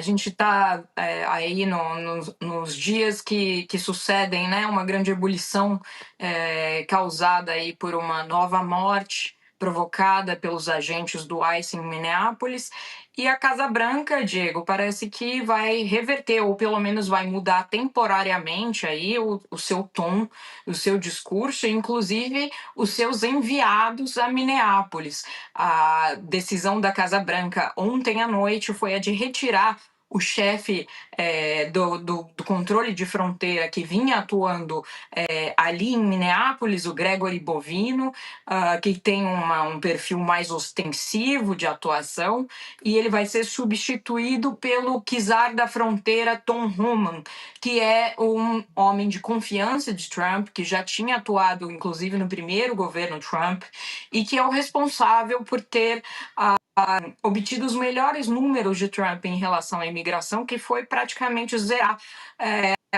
A gente está aí nos dias que sucedem, né, uma grande ebulição causada aí por uma nova morte provocada pelos agentes do ICE em Minneapolis. E a Casa Branca, Diego, parece que vai reverter, ou pelo menos vai mudar temporariamente aí o seu tom, o seu discurso, inclusive os seus enviados a Minneapolis. A decisão da Casa Branca ontem à noite foi a de retirar o chefe do controle de fronteira que vinha atuando ali em Minneapolis, o Gregory Bovino, que tem um perfil mais ostensivo de atuação, e ele vai ser substituído pelo czar da fronteira, Tom Homan, que é um homem de confiança de Trump, que já tinha atuado, inclusive, no primeiro governo Trump, e que é o responsável por ter obtido os melhores números de Trump em relação à imigração, que foi praticamente zerar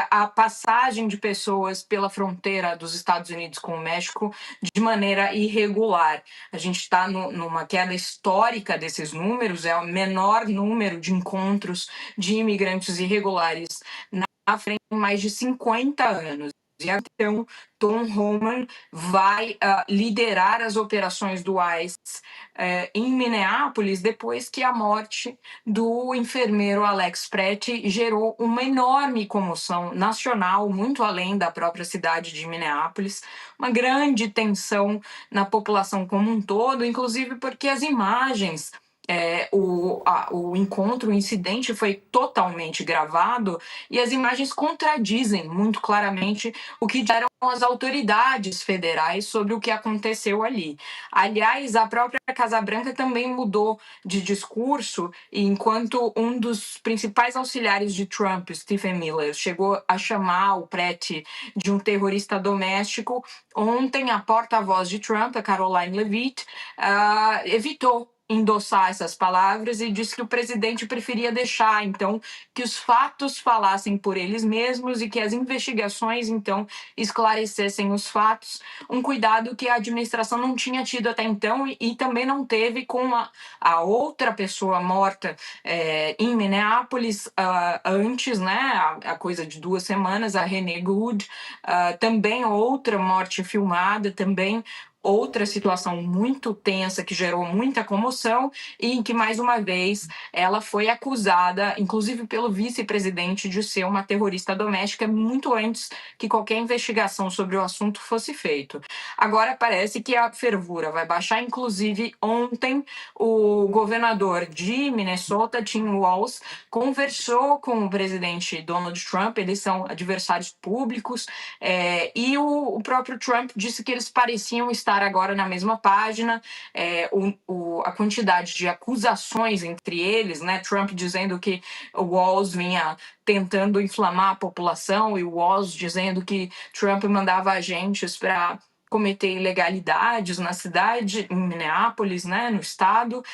a passagem de pessoas pela fronteira dos Estados Unidos com o México de maneira irregular. A gente está numa queda histórica desses números, é o menor número de encontros de imigrantes irregulares na frente em mais de 50 anos. E então, Tom Homan vai liderar as operações do ICE em Minneapolis depois que a morte do enfermeiro Alex Pretti gerou uma enorme comoção nacional, muito além da própria cidade de Minneapolis, uma grande tensão na população como um todo, inclusive porque as imagens o encontro, o incidente foi totalmente gravado e as imagens contradizem muito claramente o que disseram as autoridades federais sobre o que aconteceu ali. Aliás, a própria Casa Branca também mudou de discurso, e enquanto um dos principais auxiliares de Trump, Stephen Miller, chegou a chamar o Pretti de um terrorista doméstico, ontem a porta-voz de Trump, a Caroline Leavitt, evitou endossar essas palavras e disse que o presidente preferia deixar, então, que os fatos falassem por eles mesmos e que as investigações, então, esclarecessem os fatos, um cuidado que a administração não tinha tido até então e também não teve com a outra pessoa morta em Minneapolis antes, né, a coisa de 2 semanas, a Renee Good, também outra morte filmada, também outra situação muito tensa que gerou muita comoção e em que, mais uma vez, ela foi acusada, inclusive pelo vice-presidente, de ser uma terrorista doméstica muito antes que qualquer investigação sobre o assunto fosse feita. Agora parece que a fervura vai baixar, inclusive ontem o governador de Minnesota, Tim Walz, conversou com o presidente Donald Trump, eles são adversários públicos, e o próprio Trump disse que eles pareciam estar agora na mesma página, a quantidade de acusações entre eles, né? Trump dizendo que o Walz vinha tentando inflamar a população e o Walz dizendo que Trump mandava agentes para cometer ilegalidades na cidade, em Minneapolis, né, no estado.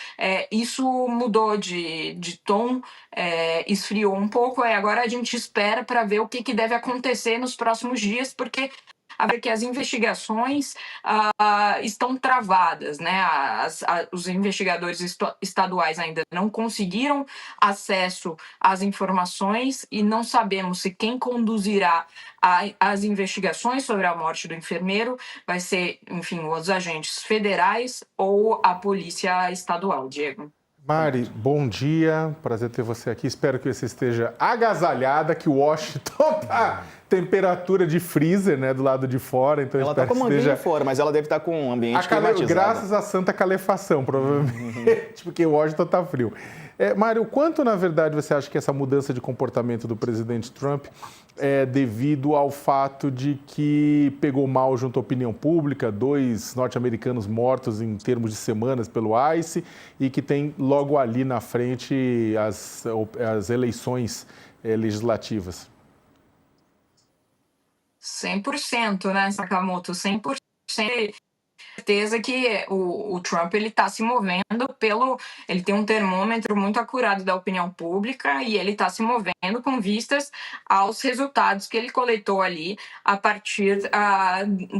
Isso mudou de tom, esfriou um pouco, e agora a gente espera para ver o que deve acontecer nos próximos dias, porque que as investigações estão travadas, né? Os investigadores estaduais ainda não conseguiram acesso às informações e não sabemos se quem conduzirá as investigações sobre a morte do enfermeiro vai ser, enfim, os agentes federais ou a polícia estadual, Diego. Mari, bom dia, prazer ter você aqui. Espero que você esteja agasalhada, que Washington tá temperatura de freezer, né, do lado de fora. Então ela tá com a manguinha fora, mas ela deve estar com um ambiente climatizado. Graças à santa calefação, provavelmente, porque Washington tá frio. Mário, quanto, na verdade, você acha que essa mudança de comportamento do presidente Trump é devido ao fato de que pegou mal junto à opinião pública, 2 norte-americanos mortos em termos de semanas pelo ICE e que tem logo ali na frente as eleições legislativas? 100%, né, Sakamoto? 100%. Certeza que o Trump ele está se movendo ele tem um termômetro muito acurado da opinião pública e ele está se movendo com vistas aos resultados que ele coletou ali a partir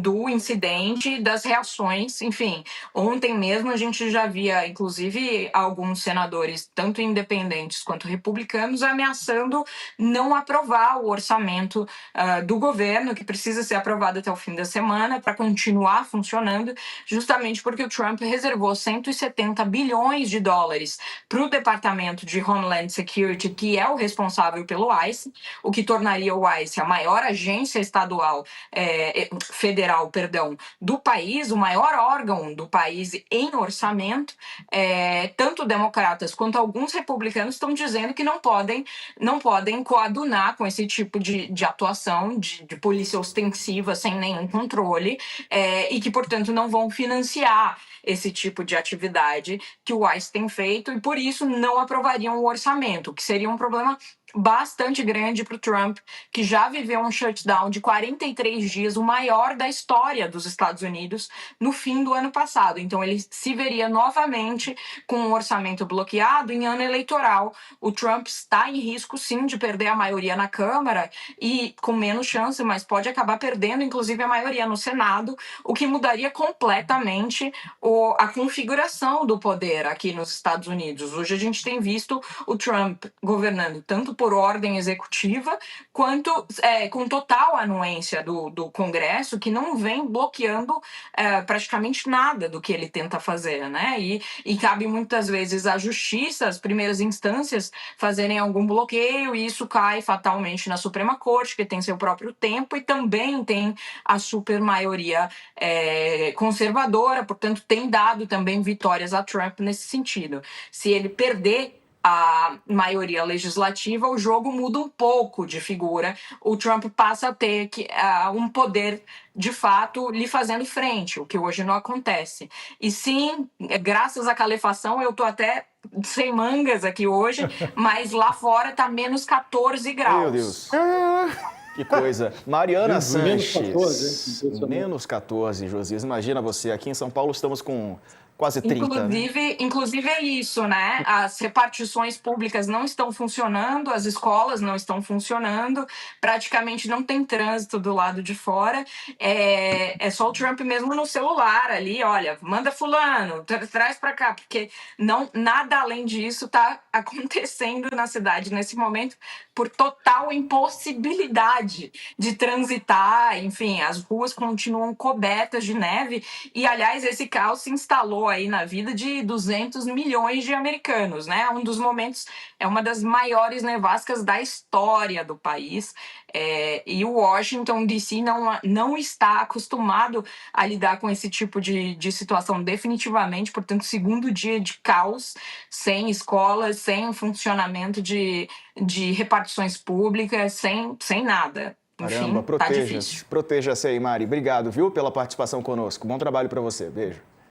do incidente, das reações, enfim. Ontem mesmo a gente já via, inclusive, alguns senadores, tanto independentes quanto republicanos, ameaçando não aprovar o orçamento do governo, que precisa ser aprovado até o fim da semana para continuar funcionando, justamente porque o Trump reservou 170 bilhões de dólares para o Departamento de Homeland Security, que é o responsável pelo ICE, o que tornaria o ICE a maior agência estadual, federal, do país, o maior órgão do país em orçamento. Tanto democratas quanto alguns republicanos estão dizendo que não podem coadunar com esse tipo de atuação de polícia ostensiva sem nenhum controle, e que, portanto, não vão financiar esse tipo de atividade que o ICE tem feito e, por isso, não aprovariam o orçamento, que seria um problema bastante grande para o Trump, que já viveu um shutdown de 43 dias, o maior da história dos Estados Unidos, no fim do ano passado. Então, ele se veria novamente com um orçamento bloqueado em ano eleitoral. O Trump está em risco, sim, de perder a maioria na Câmara e com menos chance, mas pode acabar perdendo, inclusive, a maioria no Senado, o que mudaria completamente a configuração do poder aqui nos Estados Unidos. Hoje a gente tem visto o Trump governando tanto por ordem executiva, quanto com total anuência do Congresso, que não vem bloqueando praticamente nada do que ele tenta fazer, né? E cabe muitas vezes à justiça, às primeiras instâncias, fazerem algum bloqueio, e isso cai fatalmente na Suprema Corte, que tem seu próprio tempo e também tem a supermaioria conservadora, portanto, tem dado também vitórias a Trump nesse sentido. Se ele perder a maioria legislativa, o jogo muda um pouco de figura. O Trump passa a ter um poder, de fato, lhe fazendo frente, o que hoje não acontece. E sim, graças à calefação, eu tô até sem mangas aqui hoje, mas lá fora tá menos 14 graus. Meu Deus. Que coisa. Mariana Sanches. Menos 14, Josias. Imagina você, aqui em São Paulo estamos com quase 30. Inclusive é isso, né? As repartições públicas não estão funcionando, as escolas não estão funcionando, praticamente não tem trânsito do lado de fora. É só o Trump mesmo no celular ali, olha, manda fulano, traz para cá, porque nada além disso está acontecendo na cidade nesse momento, por total impossibilidade de transitar. Enfim, as ruas continuam cobertas de neve e, aliás, esse caos se instalou aí na vida de 200 milhões de americanos, né? É uma das maiores nevascas da história do país. E o Washington DC não está acostumado a lidar com esse tipo de situação definitivamente, portanto, segundo dia de caos, sem escolas, sem funcionamento de repartições públicas, sem nada. Caramba, Enfim, tá difícil. Proteja-se aí, Mari. Obrigado, viu, pela participação conosco. Bom trabalho para você. Beijo.